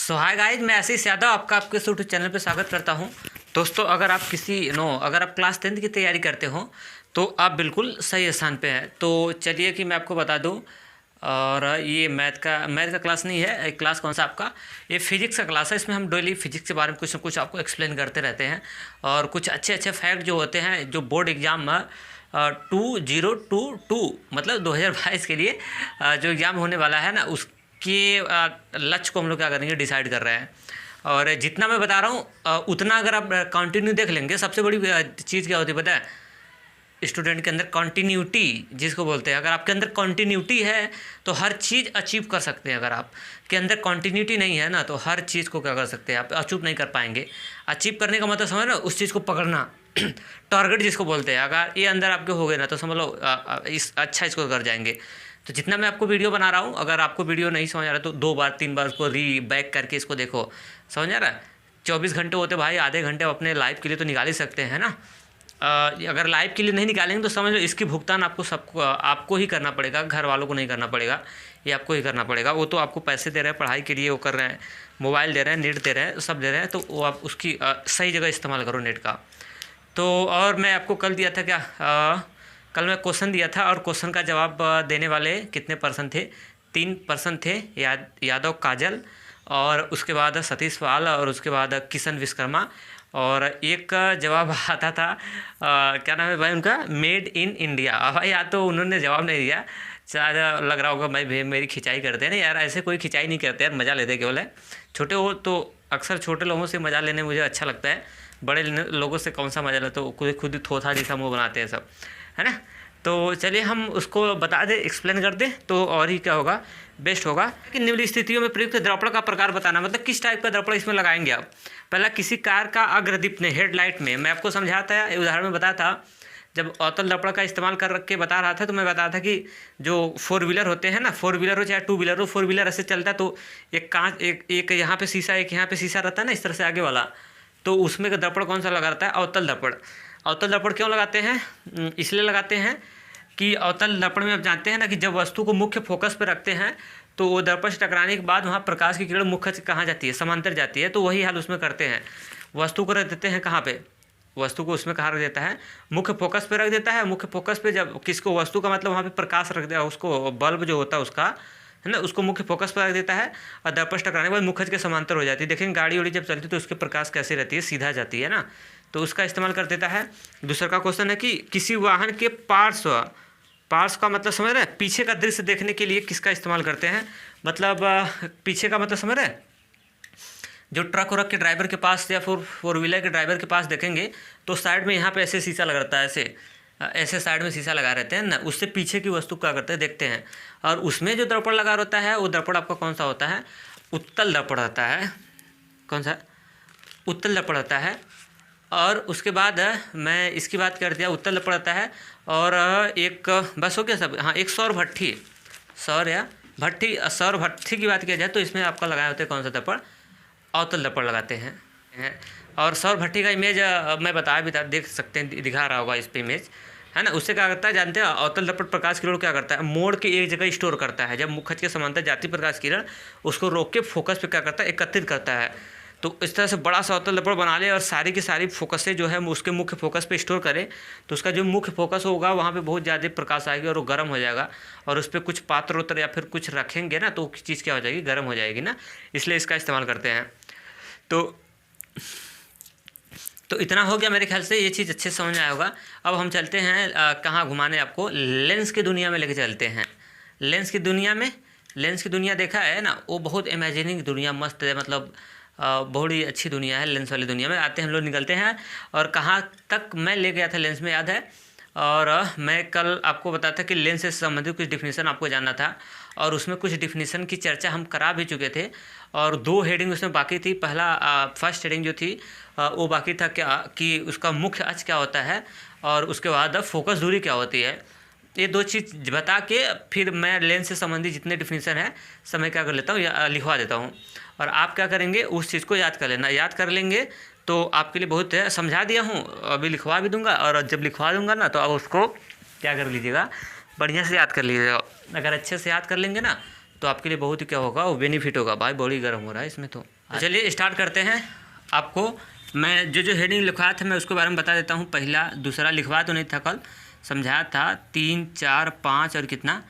सो hi guys, मैं आशीष यादव आपका आपके यूट्यूब चैनल पे स्वागत करता हूं। दोस्तों, अगर आप अगर आप क्लास 10th की तैयारी करते हो तो आप बिल्कुल सही स्थान पे हैं। तो चलिए कि मैं आपको बता दूं। और ये मैथ का क्लास नहीं है। एक क्लास कौन सा आपका, ये फिजिक्स का क्लास है। इसमें हम डेली फिजिक्स के बारे में कुछ ना कुछ आपको एक्सप्लेन करते रहते हैं और कुछ अच्छे अच्छे फैक्ट जो होते हैं जो बोर्ड एग्जाम में 2022 मतलब 2022 के लिए जो एग्ज़ाम होने वाला है ना, उसके लक्ष्य को हम लोग क्या करेंगे, डिसाइड कर रहे हैं। और जितना मैं बता रहा हूँ उतना अगर आप कंटिन्यू देख लेंगे, सबसे बड़ी चीज़ क्या होती है पता है, स्टूडेंट के अंदर कंटिन्यूटी जिसको बोलते हैं। अगर आपके अंदर कंटिन्यूटी है तो हर चीज़ अचीव कर सकते हैं। अगर आप के अंदर कंटिन्यूटी नहीं है ना, तो हर चीज़ को क्या कर सकते हैं, आप अचीव नहीं कर पाएंगे। अचीव करने का मतलब समझ ना, उस चीज़ को पकड़ना टारगेट जिसको बोलते हैं। अगर ये अंदर आपके हो गए ना तो समझ लो इसको कर जाएंगे। तो जितना मैं आपको वीडियो बना रहा हूँ, अगर आपको वीडियो नहीं समझ आ रहा तो 2 बार 3 बार उसको बैक करके इसको देखो। समझ आ रहा है? 24 घंटे होते भाई, आधे घंटे अपने लाइफ के लिए तो निकाल ही सकते हैं ना। अगर लाइफ के लिए नहीं निकालेंगे तो समझ लो इसकी भुगतान आपको ही करना पड़ेगा, घर वालों को नहीं करना पड़ेगा, ये आपको ही करना पड़ेगा। वो तो आपको पैसे दे रहे हैं पढ़ाई के लिए, वो कर रहे हैं, मोबाइल दे रहे हैं, नेट दे रहे हैं, सब दे रहे हैं, तो वो आप उसकी सही जगह इस्तेमाल करो नेट का। तो और मैं आपको कल दिया था क्या, कल मैं क्वेश्चन दिया था और क्वेश्चन का जवाब देने वाले कितने पर्सन थे, 3 पर्सन थे, यादव काजल, और उसके बाद सतीश पाल, और उसके बाद किशन विश्वकर्मा, और एक का जवाब आता था क्या नाम है भाई उनका, मेड इन इंडिया। भाई या तो उन्होंने जवाब नहीं दिया, शायद लग रहा होगा भाई मेरी खिंचाई करते हैं ना यार। ऐसे कोई खिंचाई नहीं करते यार, मज़ा लेते केवल है। छोटे हो तो अक्सर छोटे लोगों से मज़ा लेने मुझे अच्छा लगता है, बड़े लोगों से कौन सा मज़ा लेते, तो खुद ही थोथा जैसा मुँह बनाते हैं सब, है ना। तो चलिए हम उसको बता दें, एक्सप्लेन कर दें, तो और ही क्या होगा, बेस्ट होगा। कि निम्न स्थितियों में प्रयुक्त दर्पण का प्रकार बताना, मतलब किस टाइप का दर्पण इसमें लगाएंगे आप। पहला, किसी कार का अग्रदीप हेडलाइट में, मैं आपको समझाता है, उदाहरण में बताया था। जब अवतल दर्पण का इस्तेमाल कर के बता रहा था तो मैं बताया था कि जो 4 व्हीलर होते हैं ना, 4 व्हीलर हो चाहे 2 व्हीलर हो, 4 व्हीलर ऐसे चलता है तो एक कांच, एक यहाँ पे शीशा, एक यहाँ पे शीशा रहता है ना, इस तरह से आगे वाला। तो उसमें का दर्पण कौन सा लगा रहता है, अवतल दर्पण। अवतल दर्पण क्यों लगाते हैं, इसलिए लगाते हैं कि अवतल दर्पण में आप जानते हैं ना कि जब वस्तु को मुख्य फोकस पर रखते हैं तो वो दर्पण से टकराने के बाद वहाँ प्रकाश की किरण मुख्य कहाँ जाती है, समांतर जाती है। तो वही हाल उसमें करते हैं, वस्तु को रख देते हैं कहाँ पे, वस्तु को उसमें कहाँ रख देता है, मुख्य फोकस पे रख देता है। मुख्य फोकस पे जब किसको, वस्तु का मतलब वहाँ पे प्रकाश रख दिया, उसको बल्ब जो होता है उसका, है ना, उसको मुख्य फोकस पर रख देता है और दर्पण से टकराने के बाद मुख्य के समांतर हो जाती है। देखेंगे गाड़ी वाड़ी जब चलती है तो उसके प्रकाश कैसे रहती है, सीधा जाती है ना, तो उसका इस्तेमाल कर देता है। दूसरा का क्वेश्चन है कि किसी वाहन के पार्श्व का मतलब समझ रहे हैं, पीछे का दृश्य देखने के लिए किसका इस्तेमाल करते हैं, मतलब पीछे का मतलब समझ रहे हैं, जो ट्रक और के ड्राइवर के पास या फिर 4 व्हीलर के ड्राइवर के पास देखेंगे तो साइड में यहाँ पे ऐसे शीशा लगा रहता है, ऐसे साइड में शीशा लगा रहते हैं ना, उससे पीछे की वस्तु क्या करते हैं, देखते हैं। और उसमें जो दर्पण लगा रहता है वो दर्पण आपका कौन सा होता है, उत्तल दर्पण रहता है। कौन सा, उत्तल दर्पण रहता है। और उसके बाद मैं इसकी बात कर दिया, उत्तल दर्पण रहता है। और एक बस हो गया सब, हाँ, एक सौर भट्ठी की बात किया जाए तो इसमें आपका लगाए होते हैं कौन सा दर्पण, अवतल दर्पण लगाते हैं। और सौर भट्ठी का इमेज मैं बताया भी था, देख सकते हैं, दिखा रहा होगा इस पे इमेज, है ना। उससे क्या करता है जानते हैं, अवतल दर्पण प्रकाश किरण क्या करता है, मोड़ के एक जगह स्टोर करता है। जब मुख्य के समांतर जाती प्रकाश किरण उसको रोक के फोकस पे क्या करता है, एकत्रित करता है। तो इस तरह से बड़ा सा अवतल दर्पण बना ले और सारी की सारी फोकस से जो है उसके मुख्य फोकस पे स्टोर करे, तो उसका जो मुख्य फोकस होगा वहाँ पे बहुत ज़्यादा प्रकाश आएगी और वो गर्म हो जाएगा। और उस पर कुछ पात्र उत्र या फिर कुछ रखेंगे ना तो चीज़ क्या हो जाएगी, गर्म हो जाएगी ना, इसलिए इसका इस्तेमाल करते हैं। तो इतना हो गया मेरे ख्याल से, ये चीज़ अच्छे से समझ आया होगा। अब हम चलते हैं कहाँ घुमाने, आपको लेंस की दुनिया में लेके चलते हैं। लेंस की दुनिया देखा है ना, वो बहुत इमेजिनिंग दुनिया मस्त है, मतलब बहुत ही अच्छी दुनिया है। लेंस वाली दुनिया में आते हैं हम लोग, निकलते हैं। और कहाँ तक मैं ले गया था लेंस में, याद है। और मैं कल आपको बताया था कि लेंस से संबंधित कुछ डिफिनीसन आपको जानना था, और उसमें कुछ डिफिनीसन की चर्चा हम करा भी चुके थे। और 2 हेडिंग उसमें बाकी थी। फर्स्ट हेडिंग जो थी वो बाकी था क्या, कि उसका मुख्य अक्ष क्या होता है और उसके बाद फोकस दूरी क्या होती है। ये 2 चीज़ बता के फिर मैं लेंस से संबंधित जितने डिफिनीसन है सब मैं क्या कर लेता हूँ, या लिखवा देता हूँ। और आप क्या करेंगे, उस चीज़ को याद कर लेना। याद कर लेंगे तो आपके लिए बहुत है, समझा दिया हूँ, अभी लिखवा भी दूंगा। और जब लिखवा दूंगा ना तो आप उसको क्या कर लीजिएगा, बढ़िया से याद कर लीजिएगा। अगर अच्छे से याद कर लेंगे ना तो आपके लिए बहुत ही क्या होगा, वो बेनिफिट होगा। भाई बॉडी गर्म हो रहा है इसमें तो। तो चलिए स्टार्ट करते हैं। आपको मैं जो हेडिंग लिखवाया था मैं उसके बारे में बता देता हूँ। पहला दूसरा लिखवाया तो नहीं था, कल समझाया था 3 4 5 और कितना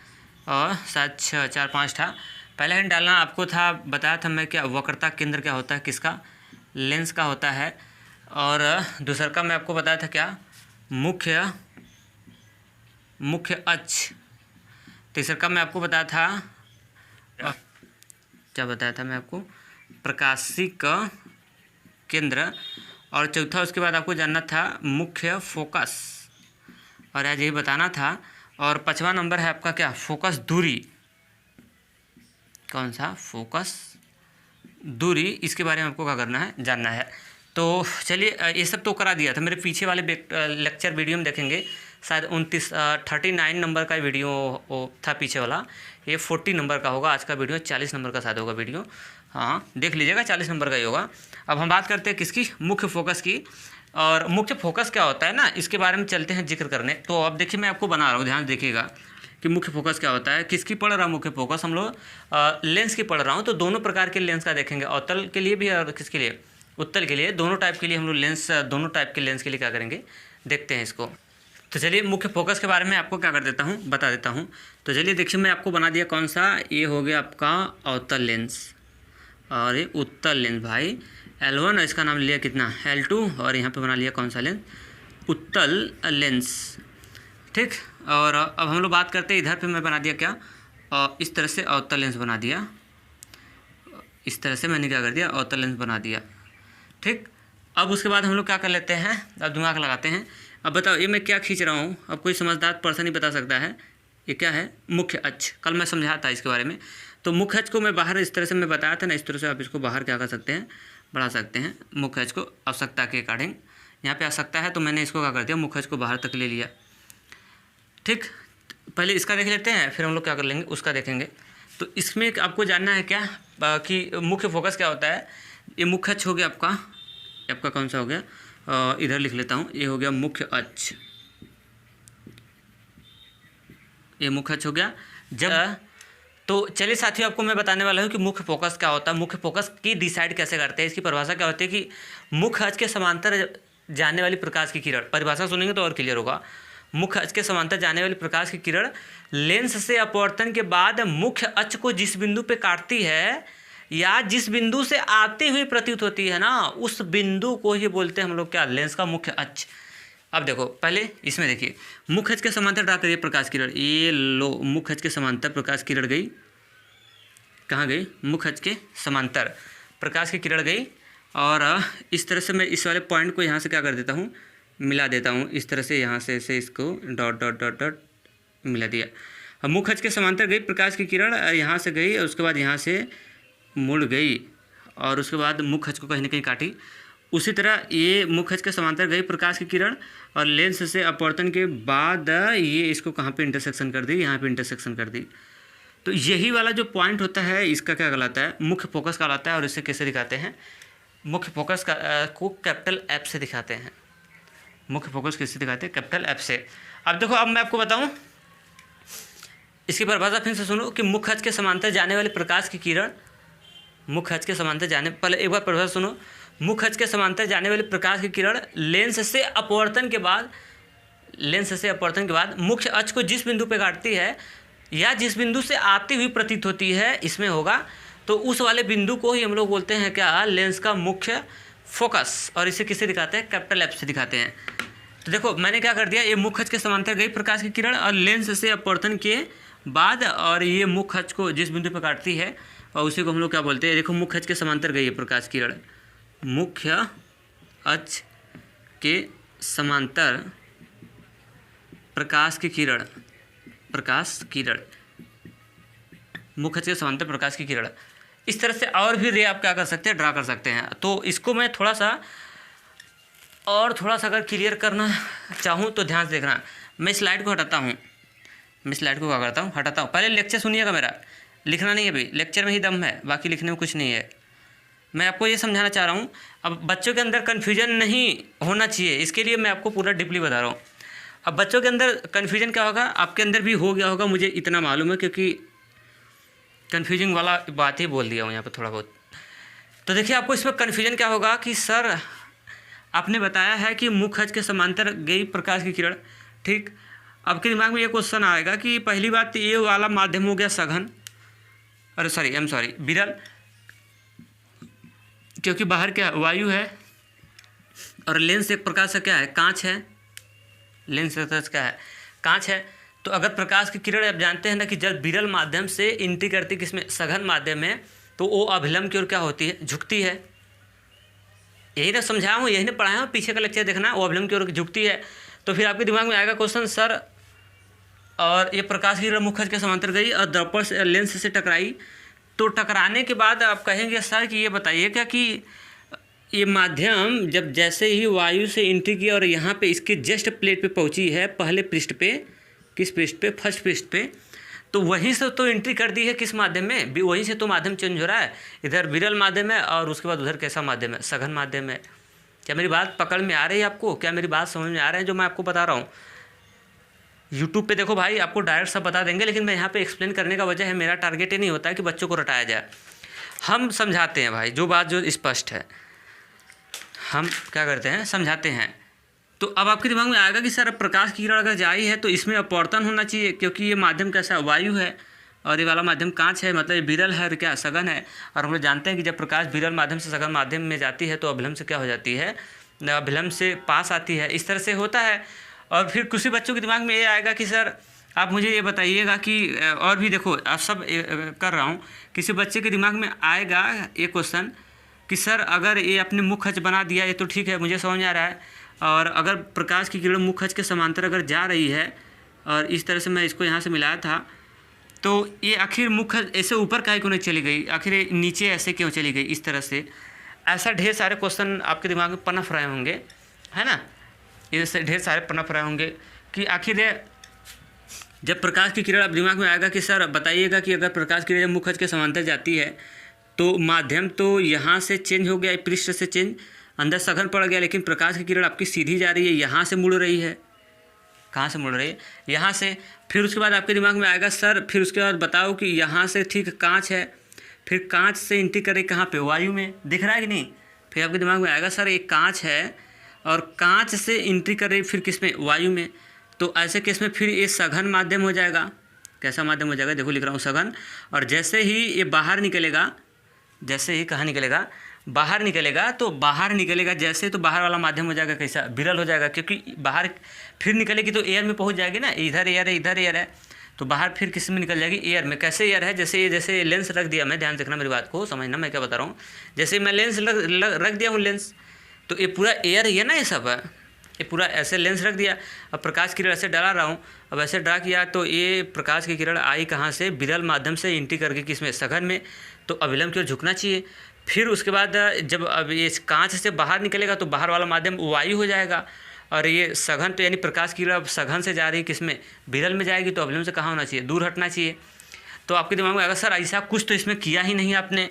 और 7 6 4 5 था। पहला हेडिंग डालना आपको था, बताया था मैं क्या वक्रता केंद्र क्या होता है, किसका, लेंस का होता है। और दूसरा का मैं आपको बताया था क्या, मुख्य अक्ष। तीसरा का मैं आपको बताया था क्या बताया था मैं आपको, प्रकाशिक केंद्र। और चौथा उसके बाद आपको जानना था मुख्य फोकस, और आज यही बताना था। और 5वां नंबर है आपका क्या, फोकस दूरी। कौन सा, फोकस दूरी, इसके बारे में आपको क्या करना है, जानना है। तो चलिए ये सब तो करा दिया था। मेरे पीछे वाले लेक्चर वीडियो में देखेंगे शायद 39 नंबर का वीडियो था पीछे वाला, ये 40 नंबर का होगा। आज का वीडियो 40 नंबर का शायद होगा वीडियो, हाँ देख लीजिएगा, 40 नंबर का ही होगा। अब हम बात करते हैं किसकी, मुख्य फोकस की। और मुख्य फोकस क्या होता है ना, इसके बारे में चलते हैं जिक्र करने। तो अब देखिए मैं आपको बना रहा हूँ, ध्यान देखिएगा कि मुख्य फोकस क्या होता है। किसकी पढ़ रहा हूँ मुख्य फोकस, हम लोग लेंस की पढ़ रहा हूँ। तो दोनों प्रकार के लेंस का देखेंगे, अवतल के लिए भी और किसके लिए, उत्तल के लिए। दोनों टाइप के लिए हम लोग लेंस, दोनों टाइप के लेंस के लिए क्या करेंगे, देखते हैं इसको। तो चलिए मुख्य फोकस के बारे में आपको क्या कर देता हूँ, बता देता हूँ। तो चलिए देखिए मैं आपको बना दिया कौन सा, ये हो गया आपका अवतल लेंस और ये उत्तल लेंस भाई, L1 और इसका नाम लिया कितना, L2, और यहाँ पे बना लिया कौन सा लेंस, उत्तल लेंस, ठीक। और अब हम लोग बात करते हैं इधर पे मैं बना दिया क्या, इस तरह से अवतल लेंस बना दिया, इस तरह से मैंने क्या कर दिया, अवतल लेंस बना दिया, ठीक। अब उसके बाद हम लोग क्या कर लेते हैं, अब दिमाग लगाते हैं। अब बताओ ये मैं क्या खींच रहा हूँ, अब कोई समझदार पर्सन ही बता सकता है ये क्या है, मुख्य अक्ष। कल मैं समझाया था इसके बारे में। तो मुख्य अक्ष को मैं बाहर इस तरह से मैं बताया था ना, इस तरह से आप इसको बाहर क्या कर सकते हैं, बढ़ा सकते हैं मुख्य अक्ष को आवश्यकता के अकॉर्डिंग। यहाँ पे आवश्यकता है तो मैंने इसको क्या कर दिया, मुख्य अक्ष को बाहर तक ले लिया, ठीक। पहले इसका देख लेते हैं, फिर हम लोग क्या कर लेंगे, उसका देखेंगे। तो इसमें आपको जानना है क्या कि मुख्य फोकस क्या होता है। ये मुख्य अक्ष हो गया आपका कौन सा हो गया, इधर लिख लेता हूँ, ये हो गया मुख्य अक्ष, ये मुख्य अक्ष हो गया। जब तो चलिए साथियों आपको मैं बताने वाला हूँ कि मुख्य फोकस क्या होता है, मुख्य फोकस की डिसाइड कैसे करते हैं, इसकी परिभाषा क्या होती है कि मुख्य अक्ष के समांतर जाने वाली प्रकाश की किरण, परिभाषा सुनेंगे तो और क्लियर होगा। मुख्य अक्ष के समांतर जाने वाली प्रकाश की किरण लेंस से अपवर्तन के बाद मुख्य अक्ष को जिस बिंदु पे काटती है या जिस बिंदु से आती हुई प्रतीत होती है ना, उस बिंदु को ही बोलते हैं हम लोग क्या, लेंस का मुख्य अक्ष। अब देखो पहले इसमें देखिए, मुख्य अक्ष के समांतर ड्रा करिए प्रकाश किरण, ये लो मुख्य अक्ष के समांतर प्रकाश किरण गई, कहाँ गई, मुख्य अक्ष के समांतर प्रकाश की किरण गई। और इस तरह से मैं इस वाले पॉइंट को यहाँ से क्या कर देता हूँ, मिला देता हूँ, इस तरह से यहाँ से इसको डॉट डॉट डॉट डॉट मिला दिया। अब मुख्य अक्ष के समांतर गई प्रकाश की किरण, यहाँ से गई और उसके बाद यहाँ से मुड़ गई और उसके बाद मुख्य अक्ष को कहीं ना कहीं काटी। उसी तरह ये मुख्य अक्ष के समांतर गई प्रकाश की किरण और लेंस से अपवर्तन के बाद ये इसको कहाँ पे इंटरसेक्शन कर दी, यहाँ पे इंटरसेक्शन कर दी। तो यही वाला जो पॉइंट होता है इसका क्या कहलाता है, मुख्य फोकस कहलाता है। और इसे कैसे दिखाते हैं, मुख्य फोकस को कैपिटल F से दिखाते हैं। मुख्य फोकस किससे दिखाते हैं, कैपिटल F से। अब देखो अब मैं आपको बताऊँ इसकी परिभाषा फिर से सुनो कि मुख्य अक्ष के समांतर जाने वाली प्रकाश की किरण, मुख्य अक्ष के समांतर जाने, पहले एक बार परिभाषा सुनो, मुख्य अक्ष के समांतर जाने वाली प्रकाश की किरण लेंस से अपवर्तन के बाद मुख्य अक्ष को जिस बिंदु पे काटती है या जिस बिंदु से आती हुई प्रतीत होती है, इसमें होगा तो उस वाले बिंदु को ही हम लोग बोलते हैं क्या, लेंस का मुख्य फोकस। और इसे किससे दिखाते हैं, कैपिटल F से दिखाते हैं। तो देखो मैंने क्या कर दिया, ये मुख्य अक्ष के समांतर गई प्रकाश की किरण और लेंस से अपवर्तन के बाद, और ये मुख्य अक्ष को जिस बिंदु पर काटती है और उसी को हम लोग क्या बोलते हैं, देखो मुख्य अक्ष के समांतर गई है प्रकाश किरण, मुख्य अक्ष के समांतर प्रकाश की किरण, मुख्य अक्ष के समांतर प्रकाश की किरण। इस तरह से और भी रे आप क्या कर सकते हैं, ड्रा कर सकते हैं। तो इसको मैं थोड़ा सा अगर क्लियर करना चाहूँ तो ध्यान से देखना। मैं स्लाइड को हटाता हूँ, हटाता हूँ। पहले लेक्चर सुनिएगा मेरा, लिखना नहीं है अभी, लेक्चर में ही दम है, बाकी लिखने में कुछ नहीं है। मैं आपको ये समझाना चाह रहा हूँ, अब बच्चों के अंदर कन्फ्यूजन नहीं होना चाहिए, इसके लिए मैं आपको पूरा डीपली बता रहा हूँ। अब बच्चों के अंदर कन्फ्यूजन क्या होगा, आपके अंदर भी हो गया होगा, मुझे इतना मालूम है, क्योंकि कन्फ्यूजिंग वाला बात ही बोल दिया हूँ यहाँ पर थोड़ा बहुत। तो देखिए आपको इसमें कन्फ्यूजन क्या होगा कि सर आपने बताया है कि मुख्य अक्ष के समांतर गई प्रकाश की किरण, ठीक। आपके दिमाग में ये क्वेश्चन आएगा कि पहली बात तो ये वाला माध्यम हो गया सघन, अरे सॉरी विरल, क्योंकि बाहर क्या वायु है और लेंस एक प्रकार से क्या है, कांच है। लेंस क्या है, कांच है। तो अगर प्रकाश की किरण आप जानते हैं ना कि जब विरल माध्यम से एंट्री करती है किसमें, सघन माध्यम में, तो वो अभिलंब की ओर क्या होती है, झुकती है। यही ना समझाया हूँ, यही ना पढ़ाया हूँ, पीछे का लेक्चर देखना, वो अभिलंब की ओर झुकती है। तो फिर आपके दिमाग में आएगा क्वेश्चन सर, और ये प्रकाश की किरण मुख्य अक्ष के समांतर गई और दर्पण से लेंस से टकराई, तो टकराने के बाद आप कहेंगे सर कि ये बताइए क्या कि ये माध्यम जब जैसे ही वायु से एंट्री की और यहाँ पे इसके जस्ट प्लेट पे पहुँची है, पहले पृष्ठ पे, किस पृष्ठ पे, फर्स्ट पृष्ठ पे, तो वहीं से तो एंट्री कर दी है किस माध्यम में, वहीं से तो माध्यम चेंज हो रहा है। इधर विरल माध्यम है और उसके बाद उधर कैसा माध्यम है, सघन माध्यम है। क्या मेरी बात पकड़ में आ रही है आपको, क्या मेरी बात समझ में आ रहा है जो मैं आपको बता रहा हूँ। यूट्यूब पे देखो भाई, आपको डायरेक्ट सब बता देंगे, लेकिन मैं यहाँ पे एक्सप्लेन करने का वजह है, मेरा टारगेट ये नहीं होता है कि बच्चों को रटाया जाए। हम समझाते हैं भाई, जो बात जो स्पष्ट है हम क्या करते हैं, समझाते हैं। तो अब आपके दिमाग में आएगा कि सर प्रकाश की किरण अगर जाई है तो इसमें अपवर्तन होना चाहिए, क्योंकि ये माध्यम कैसा, वायु है और ये वाला माध्यम कांच है, मतलब ये विरल है और क्या सघन है। और हम लोग जानते हैं कि जब प्रकाश विरल माध्यम से सघन माध्यम में जाती है तो अभिलंब से क्या हो जाती है, अभिलंब से पास आती है। इस तरह से होता है। और फिर कुछ बच्चों के दिमाग में ये आएगा कि सर आप मुझे ये बताइएगा कि, और भी देखो आप सब कर रहा हूँ, किसी बच्चे के दिमाग में आएगा ये क्वेश्चन कि सर अगर ये अपने मुख्य अक्ष बना दिया, ये तो ठीक है, मुझे समझ में आ रहा है, और अगर प्रकाश की किरण मुख्य अक्ष के समांतर अगर जा रही है और इस तरह से मैं इसको यहाँ से मिलाया था, तो ये आखिर मुख्य ऐसे ऊपर काहे क्यों नहीं चली गई, आखिर ये नीचे ऐसे क्यों चली गई, इस तरह से। ऐसा ढेर सारे क्वेश्चन आपके दिमाग में पनप रहे होंगे, है ना, ये ढेर सारे पनप रहे होंगे कि आखिर जब प्रकाश की किरण आप दिमाग में आएगा कि सर बताइएगा कि अगर प्रकाश की किरण जब मुख्य अक्ष के समांतर जाती है तो माध्यम तो यहाँ से चेंज हो गया, पृष्ठ से चेंज, अंदर सघन पड़ गया, लेकिन प्रकाश की किरण आपकी सीधी जा रही है, यहाँ से मुड़ रही है। कहाँ से मुड़ रही है, यहाँ से। फिर उसके बाद आपके दिमाग में आएगा सर फिर उसके बाद बताओ कि यहाँ से ठीक कांच है, फिर कांच से एंट्री करे कहाँ पे, वायु में, दिख रहा है कि नहीं। फिर आपके दिमाग में आएगा सर एक कांच है और कांच से एंट्री कर रही फिर किस में, वायु में। तो ऐसे केस में फिर ये सघन माध्यम हो जाएगा। कैसा माध्यम हो जाएगा, देखो लिख रहा हूँ सघन। और जैसे ही ये बाहर निकलेगा, जैसे ही कहाँ निकलेगा, बाहर निकलेगा, तो बाहर निकलेगा जैसे, तो बाहर वाला माध्यम हो जाएगा कैसा, विरल हो जाएगा, क्योंकि बाहर फिर निकलेगी तो एयर में पहुंच जाएगी ना, इधर एयर है इधर एयर है, तो बाहर फिर किस में निकल जाएगी, एयर में। कैसे एयर है, जैसे लेंस रख दिया मैं, ध्यान देखना मेरी बात को, समझना मैं क्या बता रहा हूँ। जैसे मैं लेंस रख दिया हूँ लेंस, तो ये पूरा एयर ही है ना, ये सब है, ये पूरा ऐसे लेंस रख दिया। अब प्रकाश की किरण ऐसे डाला रहा हूँ, अब ऐसे ड्रा किया तो ये प्रकाश की किरण आई कहाँ से, विरल माध्यम से एंट्री करके किसमें, सघन में, तो अभिलंब की ओर झुकना चाहिए। फिर उसके बाद जब अब ये कांच से बाहर निकलेगा तो बाहर वाला माध्यम वायु हो जाएगा, और ये सघन तो यानी प्रकाश की किरण सघन से जा रही है किसमें, विरल में जाएगी, तो अभिलंब से कहाँ होना चाहिए, दूर हटना चाहिए। तो आपके दिमाग में आएगा सर ऐसा कुछ तो इसमें किया ही नहीं आपने,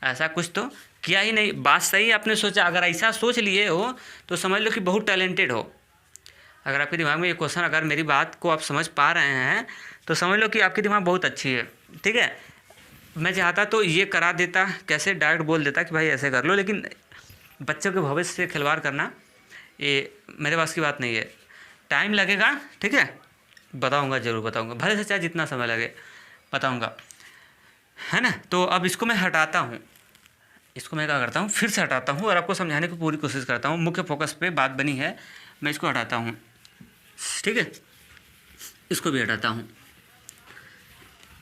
ऐसा कुछ तो किया ही नहीं। बात सही आपने सोचा, अगर ऐसा सोच लिए हो तो समझ लो कि बहुत टैलेंटेड हो। अगर आपके दिमाग में ये क्वेश्चन, अगर मेरी बात को आप समझ पा रहे हैं तो समझ लो कि आपकी दिमाग बहुत अच्छी है, ठीक है। मैं चाहता तो ये करा देता, कैसे डायरेक्ट बोल देता कि भाई ऐसे कर लो, लेकिन बच्चों के भविष्य से खिलवाड़ करना ये मेरे पास की बात नहीं है। टाइम लगेगा, ठीक है, बताऊंगा, ज़रूर बताऊंगा, भले से चाहे जितना समय लगे बताऊंगा, है ना। तो अब इसको मैं हटाता हूँ, इसको मैं क्या करता हूँ, फिर से हटाता हूँ और आपको समझाने की पूरी कोशिश करता हूँ। मुख्य फोकस पे बात बनी है, मैं इसको हटाता हूँ, ठीक है, इसको भी हटाता हूँ,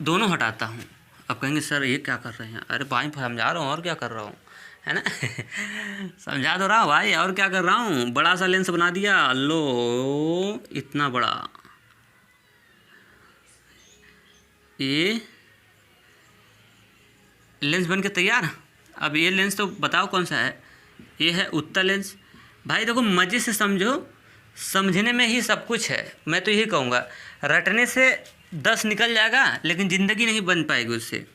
दोनों हटाता हूँ। अब कहेंगे सर ये क्या कर रहे हैं, अरे भाई समझा रहा हूँ और क्या कर रहा हूँ, है ना समझा तो रहा हूँ भाई, और क्या कर रहा हूँ, बड़ा सा लेंस बना दिया, लो इतना बड़ा, ये लेंस बन के तैयार। अब ये लेंस तो बताओ कौन सा है, ये है उत्तल लेंस। भाई देखो मज़े से समझो, समझने में ही सब कुछ है। मैं तो यही कहूँगा, रटने से 10 निकल जाएगा लेकिन ज़िंदगी नहीं बन पाएगी उससे।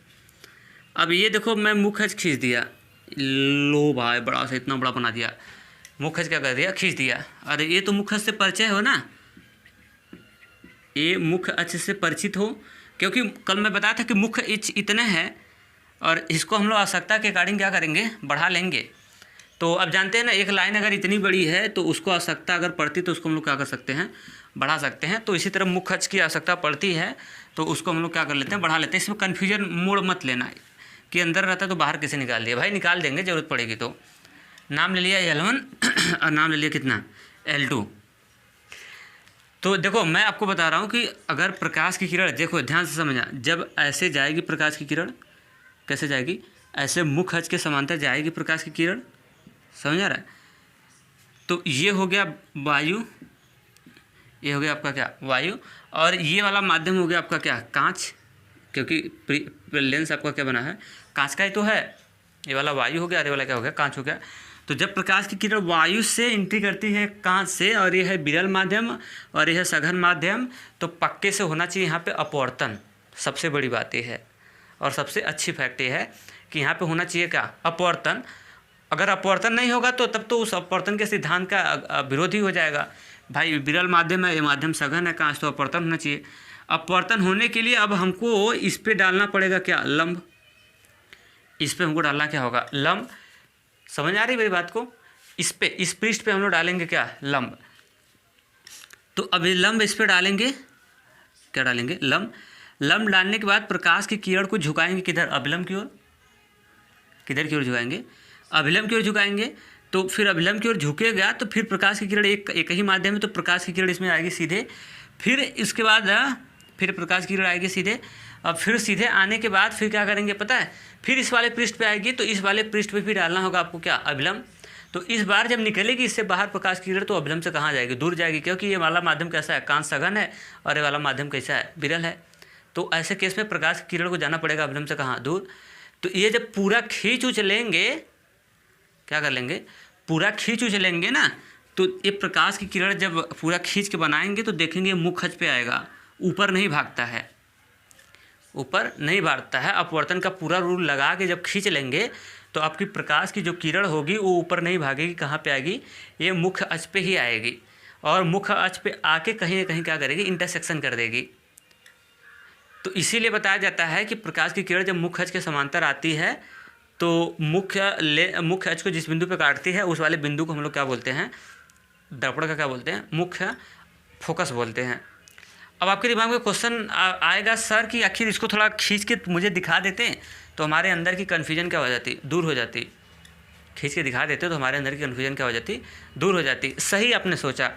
अब ये देखो मैं मुख्य अक्ष खींच दिया, लो भाई बड़ा सा इतना बड़ा बना दिया, मुख्य अक्ष क्या कर दिया, खींच दिया। अरे ये तो मुख्य अक्ष से परिचय हो ना, ये मुख्य अक्ष से परिचित हो, क्योंकि कल मैं बताया था कि मुख्य अक्ष इतने हैं और इसको हम लोग आवश्यकता के अकॉर्डिंग क्या करेंगे, बढ़ा लेंगे। तो अब जानते हैं ना, एक लाइन अगर इतनी बड़ी है तो उसको आवश्यकता अगर पड़ती तो उसको हम लोग क्या कर सकते हैं, बढ़ा सकते हैं। तो इसी तरह मुख्य अक्ष की आवश्यकता पड़ती है तो उसको हम लोग क्या कर लेते हैं, बढ़ा लेते हैं। इसमें कन्फ्यूजन मोड़ मत लेना कि अंदर रहता है तो बाहर कैसे निकाल दिया, भाई निकाल देंगे ज़रूरत पड़ेगी तो। नाम ले लिया L1 और नाम ले लिया कितना, L2। तो देखो मैं आपको बता रहा हूँ कि अगर प्रकाश की किरण, देखो ध्यान से समझना, जब ऐसे जाएगी प्रकाश की किरण, कैसे जाएगी, ऐसे मुख्य अक्ष के समांतर जाएगी प्रकाश की किरण, समझ आ रहा है। तो ये हो गया वायु, ये हो गया आपका क्या, वायु, और ये वाला माध्यम हो गया आपका क्या, कांच, क्योंकि लेंस आपका क्या बना है, कांच का ही तो है। ये वाला वायु हो गया और ये वाला क्या हो गया, कांच हो गया। तो जब प्रकाश की किरण वायु से एंट्री करती है कांच से, और ये है विरल माध्यम और ये है सघन माध्यम, तो पक्के से होना चाहिए यहाँ पे अपवर्तन। सबसे बड़ी बात ये है और सबसे अच्छी फैक्ट ये है कि यहाँ पे होना चाहिए क्या, अपवर्तन। अगर अपवर्तन नहीं होगा तो तब तो उस अपवर्तन के सिद्धांत का विरोधी हो जाएगा। भाई विरल माध्यम है, ये माध्यम सघन है, कांच, तो अपवर्तन होना चाहिए। अपवर्तन होने के लिए अब हमको इस पे डालना पड़ेगा क्या, लंब। इस पे हमको डालना क्या होगा, लंब। समझ आ रही मेरी बात को, इस पे, इस पृष्ठ पे हम लोग डालेंगे क्या, लंब। तो अभी लंब इस पे डालेंगे, क्या डालेंगे, लंब। लंब डालने के बाद प्रकाश की किरण को झुकाएंगे किधर, अभिलंब की ओर। किधर की ओर झुकाएंगे, अभिलंब की ओर झुकाएंगे। तो फिर अभिलंब की ओर झुकेगा तो फिर प्रकाश की किरण एक ही माध्यम है, तो प्रकाश की किरण इसमें आएगी सीधे। फिर इसके बाद फिर प्रकाश की किरण आएगी सीधे। अब फिर सीधे आने के बाद फिर क्या करेंगे पता है, फिर इस वाले पृष्ठ पे आएगी, तो इस वाले पृष्ठ पे भी डालना होगा आपको क्या, अभिलंब। तो इस बार जब निकलेगी इससे बाहर प्रकाश की किरण तो अभिलंब से कहाँ जाएगी, दूर जाएगी, क्योंकि ये वाला माध्यम कैसा है, कांच सघन है, और ये वाला माध्यम कैसा है, विरल है। तो ऐसे केस में प्रकाश की किरण को जाना पड़ेगा अभिलंब से कहाँ, दूर। तो ये जब पूरा खींच उच लेंगे, क्या कर लेंगे, पूरा खींच उच लेंगे ना, तो ये प्रकाश की किरण जब पूरा खींच के बनाएंगे तो देखेंगे मुख्य अक्ष पे आएगा, ऊपर नहीं भागता है, ऊपर नहीं भागता है। अपवर्तन का पूरा रूल लगा के जब खींच लेंगे तो आपकी प्रकाश की जो किरण होगी वो ऊपर नहीं भागेगी, कहाँ पे आएगी, ये मुख्य अक्ष पे ही आएगी, और मुख्य अक्ष पे आके कहीं ना कहीं क्या करेगी, इंटरसेक्शन कर देगी। तो इसीलिए बताया जाता है कि प्रकाश की किरण जब मुख्य अक्ष के समांतर आती है तो मुख्य अक्ष को जिस बिंदु पे काटती है उस वाले बिंदु को हम लोग क्या बोलते हैं, दर्पण का क्या बोलते हैं, मुख्य फोकस बोलते हैं। अब आपके दिमाग में क्वेश्चन आएगा सर कि आखिर इसको थोड़ा खींच के मुझे दिखा देते तो हमारे अंदर की कन्फ्यूजन क्या हो जाती, दूर हो जाती। खींच के दिखा देते तो हमारे अंदर की कन्फ्यूजन क्या हो जाती, दूर हो जाती। सही आपने सोचा।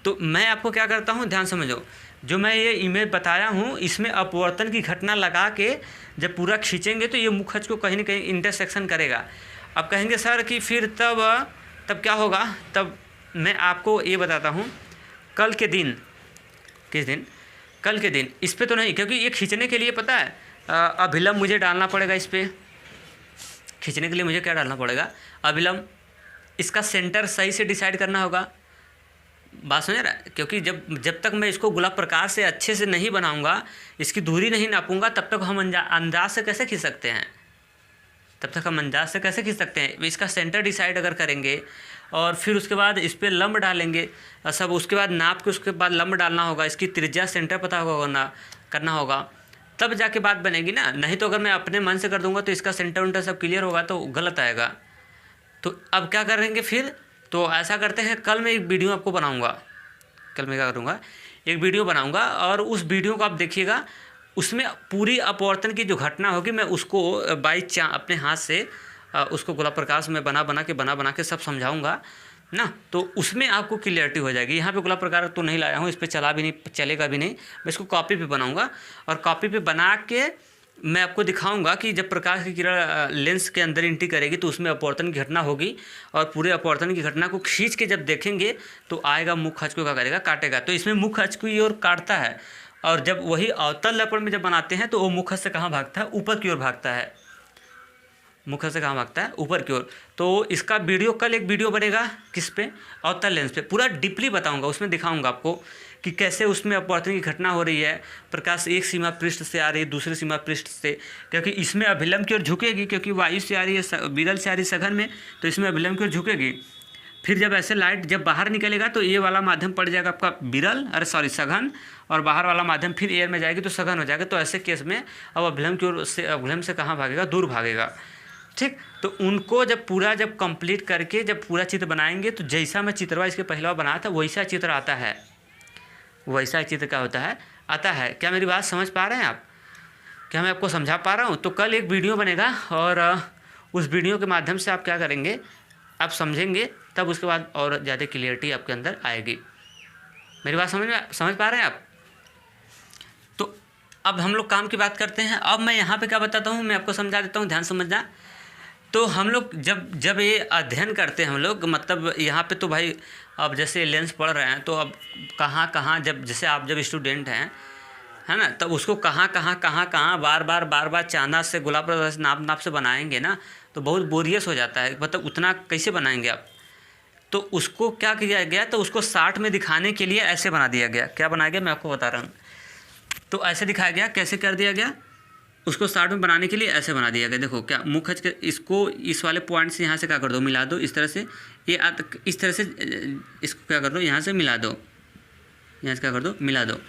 तो मैं आपको क्या करता हूँ, ध्यान समझो, जो मैं ये इमेज बताया हूँ इसमें अपवर्तन की घटना लगा के जब पूरा खींचेंगे तो ये मुख्य अक्ष को कहीं ना कहीं इंटरसेक्शन करेगा। अब कहेंगे सर कि फिर तब क्या होगा, तब मैं आपको ये बताता हूँ, कल के दिन, किस दिन, कल के दिन, इस पे तो नहीं, क्योंकि ये खींचने के लिए पता है अभिलंब मुझे डालना पड़ेगा। इस पर खींचने के लिए मुझे क्या डालना पड़ेगा, अभिलंब। इसका सेंटर सही से डिसाइड करना होगा, बात समझ रहा है, क्योंकि जब तक मैं इसको गोलाकार प्रकार से अच्छे से नहीं बनाऊंगा, इसकी दूरी नहीं नापूंगा, तब तक हम अंदाज से कैसे खींच सकते हैं, तब तक हम अंदाज से कैसे खींच सकते हैं। इसका सेंटर डिसाइड अगर करेंगे और फिर उसके बाद इस पर लंब डालेंगे सब, उसके बाद नाप के उसके बाद लंब डालना होगा, इसकी त्रिज्या सेंटर पता होगा करना होगा, तब जाके बात बनेगी ना। नहीं तो अगर मैं अपने मन से कर दूंगा तो इसका सेंटर उंटर सब क्लियर होगा तो गलत आएगा। तो अब क्या करेंगे फिर, तो ऐसा करते हैं, कल मैं एक वीडियो आपको बनाऊंगा, कल मैं क्या करूँगा, एक वीडियो बनाऊंगा और उस वीडियो को आप देखिएगा, उसमें पूरी अपवर्तन की जो घटना होगी मैं उसको अपने हाथ से उसको गोला प्रकाश में बना के सब समझाऊंगा ना, तो उसमें आपको क्लियरिटी हो जाएगी। यहाँ पे गोला प्रकार तो नहीं लाया हूँ, इस पर चलेगा भी नहीं, मैं इसको कॉपी पे बनाऊंगा और कॉपी पे बना के मैं आपको दिखाऊंगा कि जब प्रकाश की किरण लेंस के अंदर एंट्री करेगी तो उसमें अपवर्तन की घटना होगी, और पूरे अपवर्तन की घटना को खींच के जब देखेंगे तो आएगा मुख्य अक्ष को क्या करेगा, काटेगा। तो इसमें मुख्य अक्ष की ओर काटता है, और जब वही अवतल दर्पण में जब बनाते हैं तो वो मुख्य से कहाँ भागता है, ऊपर की ओर भागता है। मुख्य से कहाँ भागता है, ऊपर की ओर। तो इसका वीडियो कल एक वीडियो बनेगा किस पे, अवतल लेंस पे, पूरा डीपली बताऊंगा, उसमें दिखाऊंगा आपको कि कैसे उसमें अपवर्तन की घटना हो रही है, प्रकाश एक सीमा पृष्ठ से आ रही है दूसरे सीमा पृष्ठ से, क्योंकि इसमें अभिलंब की ओर झुकेगी, क्योंकि वायु से आ रही है, विरल से आ रही है सघन में, तो इसमें अभिलंब की ओर झुकेगी। फिर जब ऐसे लाइट जब बाहर निकलेगा तो ये वाला माध्यम पड़ जाएगा आपका विरल, सघन, और बाहर वाला माध्यम फिर एयर में जाएगी तो सघन हो जाएगा। तो ऐसे केस में अब अभिलंब की ओर से, अभिलंब से कहाँ भागेगा, दूर भागेगा। ठीक, तो उनको जब पूरा जब कंप्लीट करके जब पूरा चित्र बनाएंगे तो जैसा मैं चित्रवा इसके पहला बनाया था वैसा चित्र आता है, वैसा चित्र क्या होता है, आता है। क्या मेरी बात समझ पा रहे हैं आप? क्या मैं आपको समझा पा रहा हूँ? तो कल एक वीडियो बनेगा और उस वीडियो के माध्यम से आप क्या करेंगे, आप समझेंगे, तब उसके बाद और ज़्यादा क्लियरिटी आपके अंदर आएगी। मेरी बात समझ पा रहे हैं आप? तो अब हम लोग काम की बात करते हैं। अब मैं यहाँ पे क्या बताता हूँ, मैं आपको समझा देता हूँ, ध्यान समझना। तो हम लोग जब ये अध्ययन करते हैं हम लोग, मतलब यहाँ पे तो भाई अब जैसे लेंस पढ़ रहे हैं तो अब कहाँ जब जैसे आप जब स्टूडेंट हैं, है ना, तब उसको कहाँ बार बार चांदा से गुलाब से नाप से बनाएंगे ना तो बहुत बोरियस हो जाता है। मतलब उतना कैसे बनाएंगे आप? तो उसको क्या किया गया, तो उसको 60 में दिखाने के लिए ऐसे बना दिया गया। क्या बनाया गया मैं आपको बता रहा हूँ। तो ऐसे दिखाया गया, कैसे कर दिया गया, उसको 60 में बनाने के लिए ऐसे बना दिया गया। देखो क्या मुँह खच के इसको इस वाले पॉइंट से यहाँ से क्या कर दो, मिला दो, इस तरह से ये इस तरह से इसको क्या कर दो, यहाँ से मिला दो, यहाँ से क्या कर दो, मिला दो।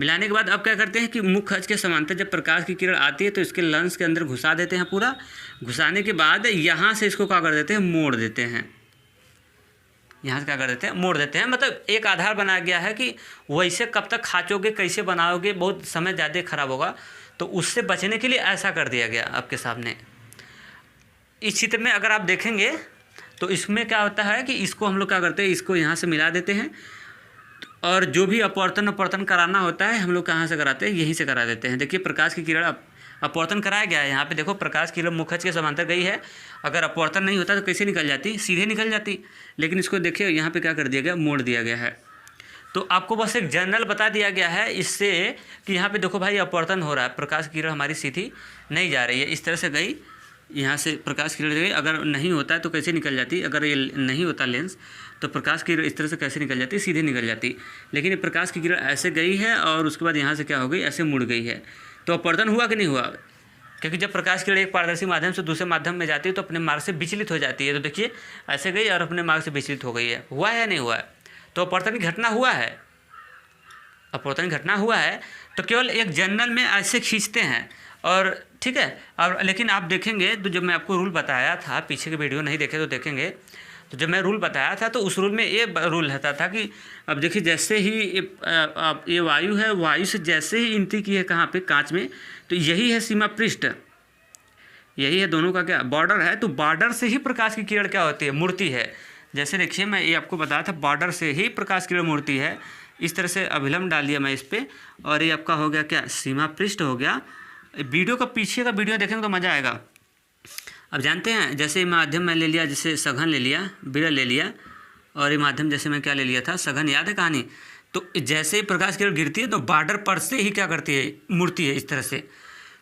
मिलाने के बाद अब क्या करते हैं कि मुख खच के समांतर जब प्रकाश की किरण आती है तो इसके लेंस के अंदर घुसा देते हैं पूरा। घुसाने के बाद यहाँ से इसको क्या कर देते हैं, मोड़ देते हैं। यहाँ से क्या कर देते हैं, मोड़ देते हैं। मतलब एक आधार बनाया गया है कि वैसे कब तक खाचोगे, कैसे बनाओगे, बहुत समय ज़्यादा खराब होगा। तो उससे बचने के लिए ऐसा कर दिया गया आपके सामने। इस चित्र में अगर आप देखेंगे तो इसमें क्या होता है कि इसको हम लोग क्या करते हैं, इसको यहाँ से मिला देते हैं और जो भी अपवर्तन कराना होता है हम लोग कहाँ से कराते हैं, यहीं से करा देते हैं। देखिए प्रकाश की किरण अपवर्तन कराया गया है। यहाँ पे देखो प्रकाश की किरण मुखच के समांतर गई है। अगर अपवर्तन नहीं होता तो कैसे निकल जाती, सीधे निकल जाती। लेकिन इसको देखिए यहाँ पे क्या कर दिया गया, मोड़ दिया गया है। तो आपको बस एक जनरल बता दिया गया है इससे कि यहाँ पे देखो भाई अपवर्तन हो रहा है, प्रकाश की किरण हमारी सीधी नहीं जा रही है, इस तरह से गई, यहाँ से प्रकाश की किरण गई। अगर नहीं होता है तो कैसे निकल जाती, अगर ये नहीं होता लेंस तो प्रकाश की किरण इस तरह से कैसे निकल जाती, सीधे निकल जाती। लेकिन ये प्रकाश की किरण ऐसे गई है और उसके बाद यहाँ से क्या हो गई, ऐसे मुड़ गई है। तो अपवर्तन हुआ कि नहीं हुआ? क्योंकि जब प्रकाश की किरण एक पारदर्शी माध्यम से दूसरे माध्यम में जाती है तो अपने मार्ग से विचलित हो जाती है। तो देखिए ऐसे गई और अपने मार्ग से विचलित हो गई है। हुआ है या नहीं हुआ है? तो अपवर्तन की घटना हुआ है, अपवर्तन की घटना हुआ है। तो केवल एक जनरल में ऐसे खींचते हैं और ठीक है। और लेकिन आप देखेंगे तो जब मैं आपको रूल बताया था, पीछे के वीडियो नहीं देखे तो देखेंगे, तो जब मैं रूल बताया था तो उस रूल में ये रूल रहता था कि अब देखिए जैसे ही ये वायु है, वायु से जैसे ही एंट्री की है कहाँ पे, कांच में, तो यही है सीमा पृष्ठ, यही है दोनों का क्या बॉर्डर है। तो बॉर्डर से ही प्रकाश की किरण क्या होती है, मुड़ती है। जैसे देखिए मैं ये आपको बताया था, बॉर्डर से ही प्रकाश की किरण मुड़ती है। इस तरह से अभिलंब डाल दिया मैं इस पर और ये आपका हो गया क्या, सीमा पृष्ठ हो गया। वीडियो का पीछे का वीडियो देखेंगे तो मज़ा आएगा। अब जानते हैं जैसे माध्यम मैं ले लिया, जैसे सघन ले लिया, विरल ले लिया, और ये माध्यम जैसे मैं क्या ले लिया था, सघन, याद है कहानी। तो जैसे ही प्रकाश की किरण गिरती है तो बॉर्डर पर से ही क्या करती है, मुड़ती है इस तरह से।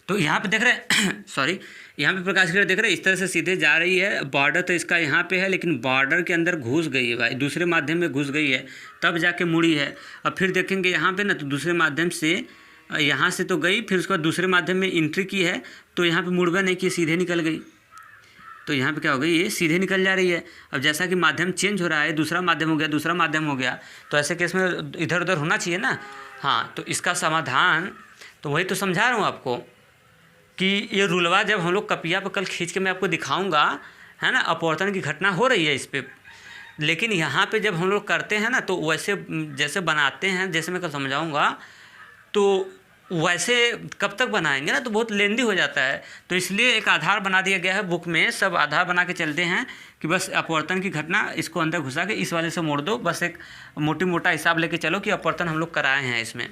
तो यहाँ पे देख रहे हैं सॉरी, यहाँ पे प्रकाश की किरण देख रहे हैं इस तरह से सीधे जा रही है। बॉर्डर तो इसका यहाँ पे है लेकिन बॉर्डर के अंदर घुस गई है भाई, दूसरे माध्यम में घुस गई है, तब जाके मुड़ी है। अब फिर देखेंगे यहाँ पे ना, तो दूसरे माध्यम से यहाँ से तो गई, फिर उसके बाद दूसरे माध्यम में एंट्री की है तो यहाँ पे मुड़वा नहीं की, सीधे निकल गई। तो यहाँ पे क्या हो गई, ये सीधे निकल जा रही है। अब जैसा कि माध्यम चेंज हो रहा है, दूसरा माध्यम हो गया, दूसरा माध्यम हो गया, तो ऐसे केस में इधर उधर होना चाहिए ना। हाँ, तो इसका समाधान तो वही तो समझा रहा हूँ आपको कि ये रूलवा जब हम लोग कपिया पर कल खींच के मैं आपको दिखाऊंगा, है ना, अपवर्तन की घटना हो रही है इस पर। लेकिन यहाँ पे जब हम लोग करते हैं ना तो वैसे जैसे बनाते हैं, जैसे मैं कल समझाऊंगा, तो वैसे कब तक बनाएंगे ना, तो बहुत लेंदी हो जाता है। तो इसलिए एक आधार बना दिया गया है, बुक में सब आधार बना के चलते हैं कि बस अपवर्तन की घटना इसको अंदर घुसा के इस वाले से मोड़ दो, बस एक मोटा हिसाब लेके चलो कि अपवर्तन हम लोग कराए हैं इसमें।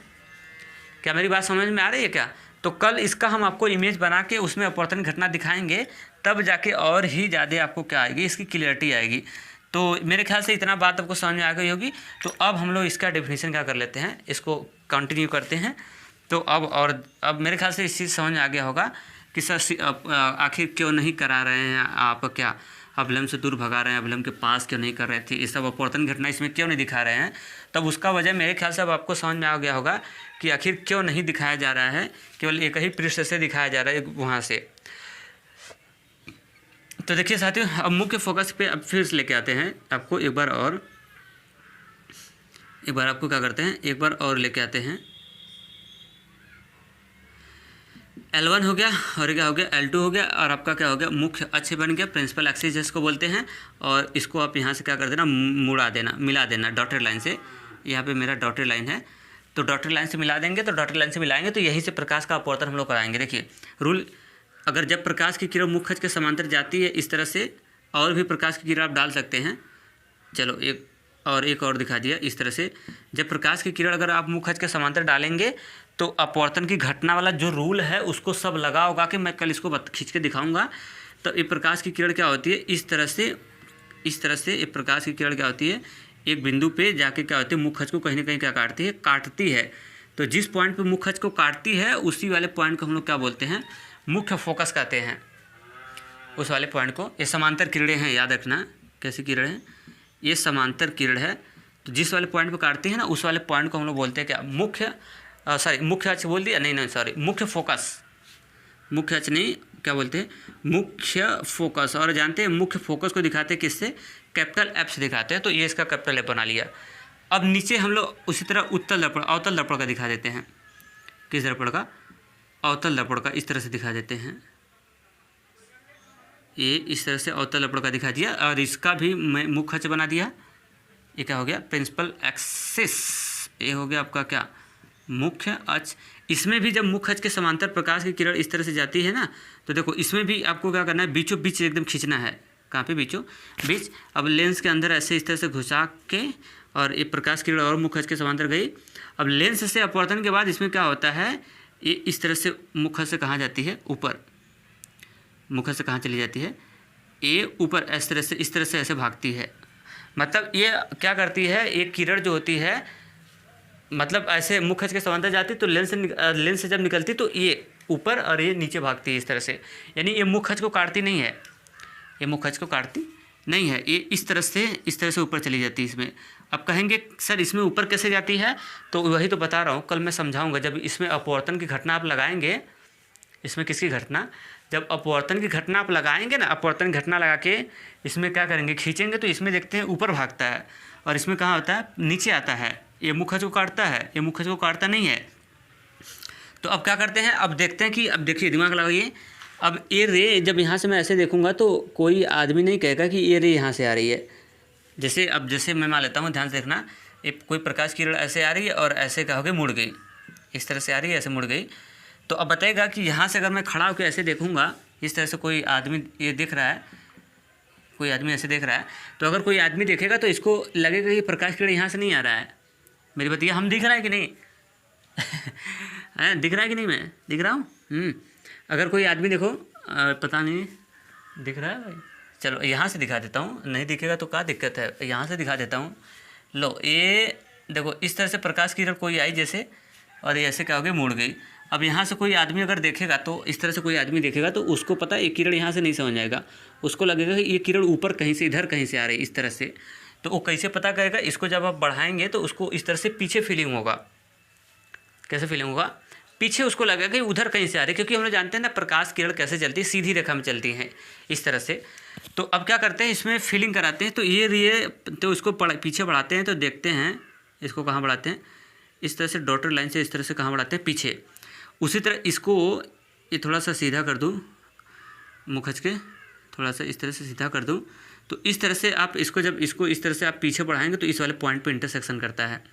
क्या मेरी बात समझ में आ रही है क्या? तो कल इसका हम आपको इमेज बना के उसमें अपवर्तन घटना दिखाएंगे, तब जाके और ही ज़्यादा आपको क्या आएगी, इसकी क्लियरिटी आएगी। तो मेरे ख्याल से इतना बात आपको समझ में आ गई होगी। तो अब हम लोग इसका डेफिनेशन क्या कर लेते हैं, इसको कंटिन्यू करते हैं। तो अब मेरे ख्याल से इस चीज़ समझ में आ गया होगा कि सर आखिर क्यों नहीं करा रहे हैं आप, क्या अभिलंब से दूर भगा रहे हैं, अभिलंब के पास क्यों नहीं कर रहे थे, ये सब अपवर्तन घटना इसमें क्यों नहीं दिखा रहे हैं। तब उसका वजह मेरे ख्याल से अब आपको समझ में आ गया होगा कि आखिर क्यों नहीं दिखाया जा रहा है, केवल एक ही पृष्ठ से दिखाया जा रहा है वहाँ से। तो देखिए साथियों, अब मुख्य फोकस पे अब फिर से लेके आते हैं आपको एक बार आपको क्या करते हैं, एक बार और लेके आते हैं। L1 हो गया और क्या हो गया, L2 हो गया, और आपका क्या हो गया, मुख्य अक्ष बन गया, प्रिंसिपल एक्सिस जिसको बोलते हैं। और इसको आप यहाँ से क्या कर देना, मुड़ा देना, मिला देना डॉटेड लाइन से। यहाँ पे मेरा डॉटेड लाइन है, तो डॉटेड लाइन से मिला देंगे, तो डॉटेड लाइन से मिलाएंगे तो यहीं से प्रकाश का अपवर्तन हम लोग कराएंगे। देखिए रूल, अगर जब प्रकाश की किरण मुख्य अक्ष के समांतर जाती है इस तरह से, और भी प्रकाश की किरण आप डाल सकते हैं। चलो एक और दिखा दिया इस तरह से। जब प्रकाश की किरण अगर आप मुख्य अक्ष के समांतर डालेंगे तो अपवर्तन की घटना वाला जो रूल है उसको सब लगा होगा कि मैं कल इसको खींच के दिखाऊंगा। तो ये प्रकाश की किरण क्या होती है, इस तरह से ये प्रकाश की किरण क्या होती है, एक बिंदु पे जाके क्या होती है, मुख्य अक्ष को कहीं ना कहीं क्या काटती है। तो जिस पॉइंट पे मुख्य अक्ष को काटती है उसी वाले पॉइंट को हम लोग क्या बोलते हैं, मुख्य फोकस कहते हैं। उस वाले पॉइंट को, ये समांतर किरणें हैं, याद रखना कैसी किरण है, ये समांतर किरण है। तो जिस वाले पॉइंट पे काटती है ना, उस वाले पॉइंट को हम लोग बोलते हैं क्या, मुख्य अक्ष बोल दिया, नहीं सॉरी, मुख्य फोकस। मुख्य अक्ष नहीं, क्या बोलते हैं, मुख्य फोकस। और जानते हैं मुख्य फोकस को दिखाते हैं किससे, कैपिटल एफ से दिखाते हैं। तो ये इसका कैपिटल एफ बना लिया। अब नीचे हम लोग उसी तरह अवतल दर्पण का दिखा देते हैं। किस दर्पण का, अवतल दर्पण का, इस तरह से दिखा देते हैं। ये इस तरह से अवतल दर्पण का दिखा दिया, और इसका भी मैं मुख्य अक्ष बना दिया। ये क्या हो गया, प्रिंसिपल एक्सिस। ये हो गया आपका क्या, मुख्य अक्ष। इसमें भी जब मुख्य अक्ष के समांतर प्रकाश की किरण इस तरह से जाती है ना, तो देखो इसमें भी आपको क्या करना है, बीचों बीच एकदम खींचना है। कहाँ पे, बीचों बीच। अब लेंस के अंदर ऐसे इस तरह से घुसा के, और ये प्रकाश किरण और मुख्य अक्ष के समांतर गई। अब लेंस से अपवर्तन के बाद इसमें क्या होता है, ये इस तरह से मुख्य से कहाँ जाती है, ऊपर। मुख्य से कहाँ चली जाती है, ये ऊपर इस तरह से ऐसे भागती है। मतलब ये क्या करती है, एक किरण जो होती है, मतलब ऐसे मुख्य अक्ष के समांतर जाती है, तो लेंस से जब निकलती तो ये ऊपर और ये नीचे भागती है इस तरह से। यानी ये मुख्य अक्ष को काटती नहीं है, ये मुख्य अक्ष को काटती नहीं है, ये इस तरह से ऊपर चली जाती है इसमें। अब कहेंगे सर इसमें ऊपर कैसे जाती है, तो वही तो बता रहा हूँ, कल मैं समझाऊंगा। जब इसमें अपवर्तन की घटना आप लगाएंगे, इसमें किसकी घटना, जब अपवर्तन की घटना आप लगाएंगे ना, अपवर्तन की घटना लगा के इसमें क्या करेंगे, खींचेंगे, तो इसमें देखते हैं ऊपर भागता है, और इसमें कहाँ होता है, नीचे आता है। ये मुख्य अक्ष को काटता है, ये मुख्य अक्ष को काटता नहीं है। तो अब क्या करते हैं, अब देखते हैं कि, अब देखिए दिमाग लगाइए। अब ये रे जब यहाँ से मैं ऐसे देखूंगा तो कोई आदमी नहीं कहेगा कि ये रे यहाँ से आ रही है। जैसे मैं मान लेता हूँ, ध्यान से देखना, एक कोई प्रकाश किरण ऐसे आ रही है और ऐसे क्या हो गई, मुड़ गई, इस तरह से आ रही है, ऐसे मुड़ गई। तो अब बताएगा कि यहाँ से अगर मैं खड़ा होकर ऐसे देखूँगा, इस तरह से कोई आदमी ये दिख रहा है, कोई आदमी ऐसे देख रहा है, तो अगर कोई आदमी देखेगा तो इसको लगेगा कि प्रकाश किरण यहाँ से नहीं आ रहा है। मेरी बताइए, हम दिख रहा है कि नहीं दिख रहा है कि नहीं, मैं दिख रहा हूँ। अगर कोई आदमी देखो, पता नहीं दिख रहा है भाई, चलो यहाँ से दिखा देता हूँ, नहीं दिखेगा तो क्या दिक्कत है, यहाँ से दिखा देता हूँ। लो ये देखो, इस तरह से प्रकाश किरण कोई आई जैसे, और ये ऐसे क्या हो गई, मुड़ गई। अब यहाँ से कोई आदमी अगर देखेगा, तो इस तरह से कोई आदमी देखेगा तो उसको पता है ये किरण यहाँ से नहीं समझ आएगा, उसको लगेगा कि ये किरण ऊपर कहीं से, इधर कहीं से आ रही है, इस तरह से। तो वो कैसे पता करेगा, इसको जब आप बढ़ाएंगे तो उसको इस तरह से पीछे फीलिंग होगा। कैसे फीलिंग होगा, पीछे उसको लगेगा कि उधर कहीं से आ रही है, क्योंकि हम लोग जानते हैं ना प्रकाश किरण कैसे चलती है, सीधी रेखा में चलती हैं इस तरह से। तो अब क्या करते हैं, इसमें फीलिंग कराते हैं, तो ये तो इसको पीछे बढ़ाते हैं, तो देखते हैं इसको कहाँ बढ़ाते हैं, इस तरह से डॉटेड लाइन से इस तरह से कहाँ बढ़ाते हैं, पीछे। उसी तरह इसको ये थोड़ा सा सीधा कर दूँ, मुख्य अक्ष के थोड़ा सा इस तरह से सीधा कर दूँ, तो इस तरह से आप इसको, जब इसको इस तरह से आप पीछे बढ़ाएंगे तो इस वाले पॉइंट पे इंटरसेक्शन करता है।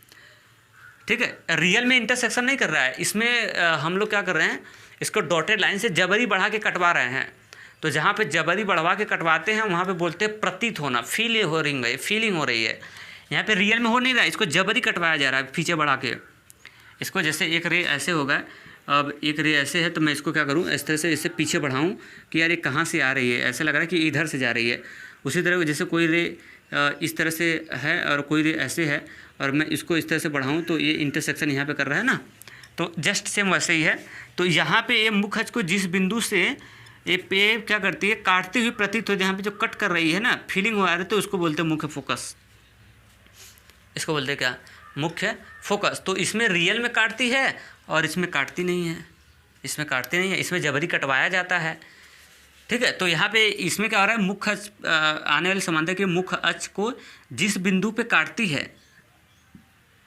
ठीक है, रियल में इंटरसेक्शन नहीं कर रहा है, इसमें हम लोग क्या कर रहे हैं, इसको डॉटेड लाइन से जबरी बढ़ा के कटवा रहे हैं। तो जहाँ पे जबरी बढ़वा के कटवाते हैं वहाँ पे बोलते हैं प्रतीत होना, फीलिंग हो रही है। यहाँ पे रियल में हो नहीं रहा है, इसको जबरी कटवाया जा रहा है पीछे बढ़ा के। इसको जैसे एक रे ऐसे होगा, अब एक रे ऐसे है, तो मैं इसको क्या करूँ, इस तरह से इससे पीछे बढ़ाऊँ कि यार ये कहाँ से आ रही है, ऐसा लग रहा है कि इधर से जा रही है। उसी तरह जैसे कोई रे इस तरह से है और कोई रे ऐसे है, और मैं इसको इस तरह से बढ़ाऊँ तो ये इंटरसेक्शन यहाँ पे कर रहा है ना, तो जस्ट सेम वैसे ही है। तो यहाँ पे ये मुख्य अक्ष को जिस बिंदु से ये पे क्या करती है, काटती हुई प्रतीत हो, जहाँ पे जो कट कर रही है ना, फीलिंग हो आ रही है, तो उसको बोलते हैं मुख्य फोकस। इसको बोलते हैं क्या, मुख्य फोकस। तो इसमें रियल में काटती है और इसमें काटती नहीं है, इसमें काटती नहीं है, इसमें जबरी कटवाया जाता है। ठीक है। तो यहाँ पे इसमें क्या हो रहा है, मुख्य अक्ष आने वाले समांतर के मुख्य अक्ष को जिस बिंदु पे काटती है,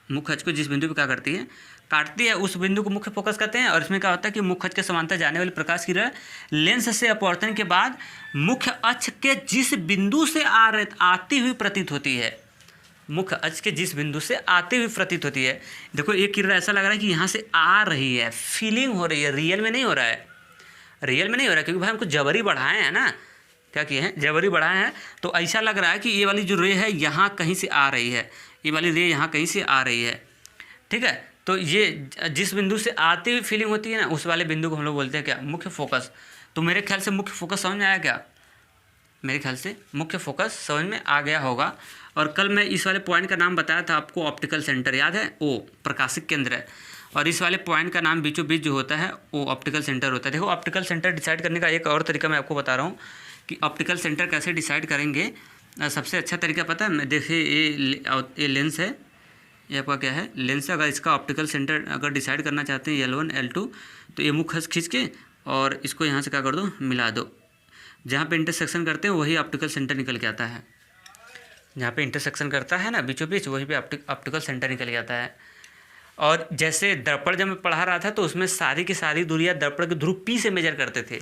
मुख्य अक्ष को जिस बिंदु पे क्या करती है, काटती है, उस बिंदु को मुख्य फोकस कहते हैं। और इसमें क्या होता है कि मुख्य अक्ष के समांतर जाने वाली प्रकाश की किरण लेंस से अपवर्तन के बाद मुख्य अक्ष के जिस बिंदु से आती हुई प्रतीत होती है, मुख्य अक्ष के जिस बिंदु से आती हुई प्रतीत होती है। देखो एक किरण ऐसा लग रहा है कि यहाँ से आ रही है, फीलिंग हो रही है, रियल में नहीं हो रहा है, रियल में नहीं हो रहा है, क्योंकि भाई हमको जबरी बढ़ाए हैं ना, क्या किए हैं, जबरी बढ़ाए हैं। तो ऐसा लग रहा है कि ये वाली जो रे है यहाँ कहीं से आ रही है, ये वाली रे यहाँ कहीं से आ रही है, ठीक है। तो ये जिस बिंदु से आती हुई फीलिंग होती है ना, उस वाले बिंदु को हम लोग बोलते हैं क्या, मुख्य फोकस। तो मेरे ख्याल से मुख्य फोकस समझ में आया क्या, मेरे ख्याल से मुख्य फोकस समझ में आ गया होगा। और कल मैं इस वाले पॉइंट का नाम बताया था आपको, ऑप्टिकल सेंटर, याद है, ओ प्रकाशिक केंद्र है। और इस वाले पॉइंट का नाम बीचों बीच जो होता है वो ऑप्टिकल सेंटर होता है। देखो ऑप्टिकल सेंटर डिसाइड करने का एक और तरीका मैं आपको बता रहा हूँ कि ऑप्टिकल सेंटर कैसे डिसाइड करेंगे। सबसे अच्छा तरीका पता है, मैं देखिए ये लेंस है, ये आपका क्या है, लेंस। अगर इसका ऑप्टिकल सेंटर अगर डिसाइड करना चाहते हैं L1 L2, तो ये मुख्य अक्ष खींच के और इसको यहाँ से क्या कर दो, मिला दो। जहाँ पे इंटरसेक्शन करते हैं वही ऑप्टिकल सेंटर निकल के आता है, जहाँ पे इंटरसेक्शन करता है ना बीचों बीच, वहीं पे ऑप्टिकल सेंटर निकल के आता है। और जैसे दर्पण जब मैं पढ़ा रहा था तो उसमें सारी की सारी दूरियाँ दर्पण के ध्रुव P से मेजर करते थे,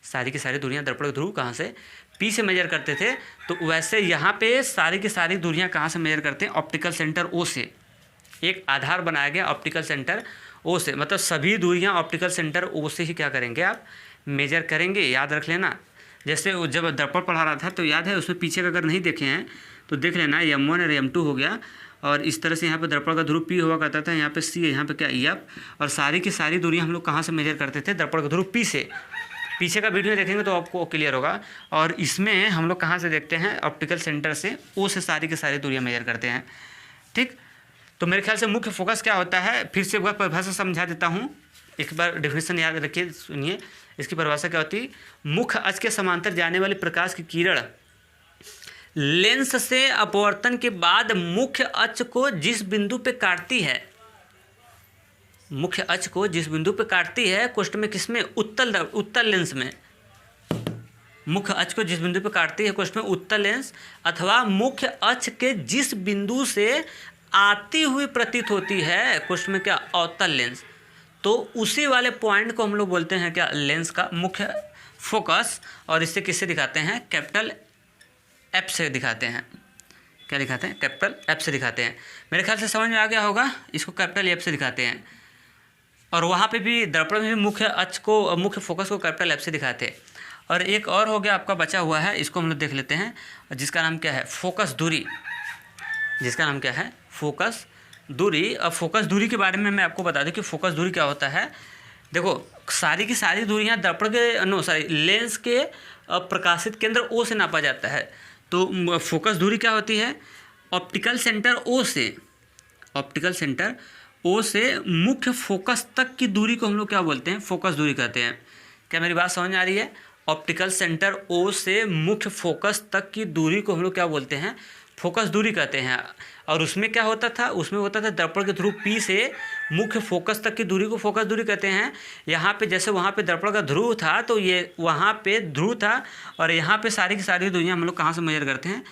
सारी की सारी दूरियाँ दर्पण के ध्रुव कहाँ से, P से मेजर करते थे। तो वैसे यहाँ पे सारी की सारी दूरियाँ कहाँ से मेजर करते हैं, ऑप्टिकल सेंटर O से। एक आधार बनाया गया ऑप्टिकल सेंटर O से, मतलब सभी दूरियाँ ऑप्टिकल सेंटर O से ही क्या करेंगे, आप मेजर करेंगे, याद रख लेना। जैसे जब दर्पण पढ़ा रहा था तो याद है, उसमें पीछे का अगर नहीं देखे हैं तो देख लेना, M1 और M2 हो गया। और इस तरह से यहाँ पे दर्पण का ध्रुव P हुआ करता था, यहाँ पे C है, यहाँ पे क्या EF। और सारी की सारी दूरियाँ हम लोग कहाँ से मेजर करते थे, दर्पण का ध्रुव P से। पीछे का वीडियो देखेंगे तो आपको क्लियर होगा। और इसमें हम लोग कहाँ से देखते हैं, ऑप्टिकल सेंटर से O से सारी की सारी दूरियाँ मेजर करते हैं, ठीक। तो मेरे ख्याल से मुख्य फोकस क्या होता है, फिर से एक बार परिभाषा समझा देता हूँ, एक बार डेफिनेशन याद रखिए, सुनिए। इसकी परिभाषा क्या होती है, मुख्य अक्ष के समांतर जाने वाली प्रकाश की किरण लेंस से अपवर्तन के बाद मुख्य अक्ष को जिस बिंदु पे काटती है, मुख्य अक्ष को जिस बिंदु पे काटती है, क्वेश्चन में किसमें, उत्तल लेंस में। मुख्य अक्ष को जिस बिंदु पे काटती है क्वेश्चन में उत्तल लेंस, अथवा मुख्य अक्ष के जिस बिंदु से आती हुई प्रतीत होती है क्वेश्चन में क्या, अवतल लेंस। तो उसी वाले पॉइंट को हम लोग बोलते हैं क्या, लेंस का मुख्य फोकस। और इससे किससे दिखाते हैं, कैपिटल F से दिखाते हैं। क्या दिखाते हैं, कैपिटल F से दिखाते हैं। मेरे ख्याल से समझ में आ गया होगा, इसको कैपिटल F से दिखाते हैं। और वहाँ पे भी दर्पण में भी मुख्य अक्ष को, मुख्य फोकस को कैपिटल F से दिखाते हैं। और एक और हो गया आपका बचा हुआ है, इसको हम लोग देख लेते हैं, जिसका नाम क्या है, फोकस दूरी। जिसका नाम क्या है, फोकस दूरी। अब फोकस दूरी के बारे में मैं आपको बता दूं कि फोकस दूरी क्या होता है। देखो सारी की सारी दूरियां दर्पण के लेंस के प्रकाशित केंद्र O से नापा जाता है। तो फोकस दूरी क्या होती है, ऑप्टिकल सेंटर O से, ऑप्टिकल सेंटर O से मुख्य फोकस तक की दूरी को हम लोग क्या बोलते हैं, फोकस दूरी कहते हैं। क्या मेरी बात समझ में आ रही है, ऑप्टिकल सेंटर O से मुख्य फोकस तक की दूरी को हम लोग क्या बोलते हैं, फोकस दूरी कहते हैं। और उसमें क्या होता था, उसमें होता था दर्पण के ध्रुव P से मुख्य फोकस तक की दूरी को फोकस दूरी कहते हैं। यहाँ पे जैसे वहाँ पे दर्पण का ध्रुव था तो ये वहाँ पे ध्रुव था, और यहाँ पे सारी की सारी दूरियाँ हम लोग कहाँ से मेजर करते हैं,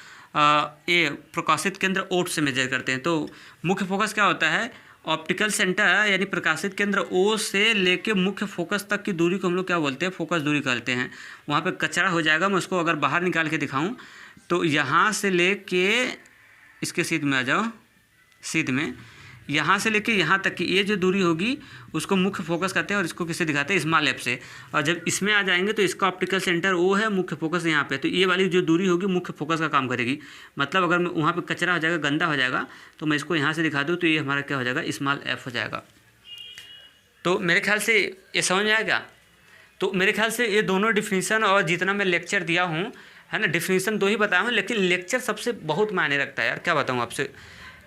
ये प्रकाशित केंद्र O से मेजर करते हैं। तो मुख्य फोकस क्या होता है, ऑप्टिकल सेंटर यानी प्रकाशित केंद्र O से लेके मुख्य फोकस तक की दूरी को हम लोग क्या बोलते हैं, फोकस दूरी कहते हैं। वहाँ पे कचरा हो जाएगा, मैं उसको अगर बाहर निकाल के दिखाऊं तो यहाँ से लेके इसके सीध में आ जाओ, सीध में यहाँ से लेके यहाँ तक की ये जो दूरी होगी उसको मुख्य फोकस कहते हैं। और इसको किससे दिखाते हैं, स्मॉल एफ से। और जब इसमें आ जाएंगे तो इसका ऑप्टिकल सेंटर O है, मुख्य फोकस यहाँ पे, तो ये वाली जो दूरी होगी मुख्य फोकस का काम करेगी। मतलब अगर मैं वहाँ पे कचरा हो जाएगा, गंदा हो जाएगा, तो मैं इसको यहाँ से दिखा दूँ तो ये हमारा क्या हो जाएगा, स्मॉल एफ हो जाएगा। तो मेरे ख्याल से ये समझ में आएगा। तो मेरे ख्याल से ये दोनों डिफिनीसन और जितना मैं लेक्चर दिया हूँ है ना, डिफिनीसन 2 ही बताया हूँ, लेकिन लेक्चर सबसे बहुत मायने रखता है यार। क्या बताऊँ आपसे,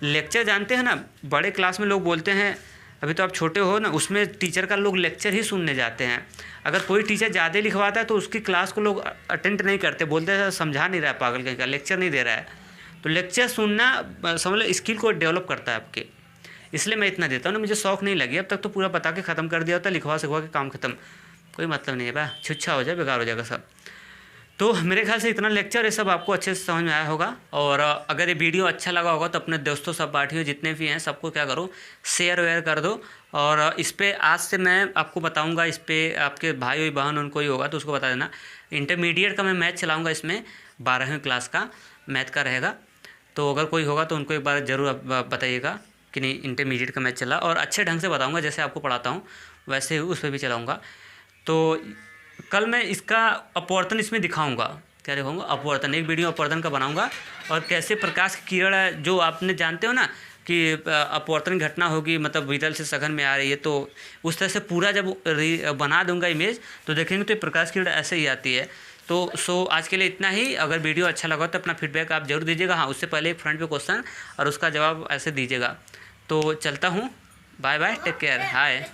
लेक्चर जानते हैं ना, बड़े क्लास में लोग बोलते हैं, अभी तो आप छोटे हो ना, उसमें टीचर का लोग लेक्चर ही सुनने जाते हैं। अगर कोई टीचर ज़्यादा लिखवाता है तो उसकी क्लास को लोग अटेंड नहीं करते, बोलते हैं समझा नहीं रहा है, पागल कहीं का, लेक्चर नहीं दे रहा है। तो लेक्चर सुनना समझ लो स्किल को डेवलप करता है आपके, इसलिए मैं इतना देता हूँ ना। मुझे शौक नहीं लगी, अब तक तो पूरा बता के ख़त्म कर दिया होता, लिखवा सिखवा के काम ख़त्म। कोई मतलब नहीं है बा, छुच्छा हो जाए, बेकार हो जाएगा सब। तो मेरे ख्याल से इतना लेक्चर ये सब आपको अच्छे से समझ में आया होगा। और अगर ये वीडियो अच्छा लगा होगा तो अपने दोस्तों सब पार्टियों जितने भी हैं सबको क्या करो, शेयर वेयर कर दो। और इस पर आज से मैं आपको बताऊंगा, इस पर आपके भाई बहन उनको ही होगा तो उसको बता देना। इंटरमीडिएट का मैं मैथ चलाऊँगा, इसमें 12वीं क्लास का मैथ का रहेगा। तो अगर कोई होगा तो उनको एक बार ज़रूर आप बताइएगा कि नहीं इंटरमीडिएट का मैथ चला, और अच्छे ढंग से बताऊँगा जैसे आपको पढ़ाता हूँ वैसे ही उस पर भी चलाऊँगा। तो कल मैं इसका अपवर्तन इसमें दिखाऊंगा, क्या दिखाऊंगा, अपवर्तन, एक वीडियो अपवर्तन का बनाऊंगा। और कैसे प्रकाश की किरण जो आपने जानते हो ना कि अपवर्तन घटना होगी, मतलब विरल से सघन में आ रही है, तो उस तरह से पूरा जब बना दूंगा इमेज तो देखेंगे तो प्रकाश की किरण ऐसे ही आती है। तो आज के लिए इतना ही। अगर वीडियो अच्छा लगा तो अपना फीडबैक आप जरूर दीजिएगा। हाँ, उससे पहले एक फ्रंट पे क्वेश्चन और उसका जवाब ऐसे दीजिएगा। तो चलता हूँ, बाय बाय, टेक केयर, हाय।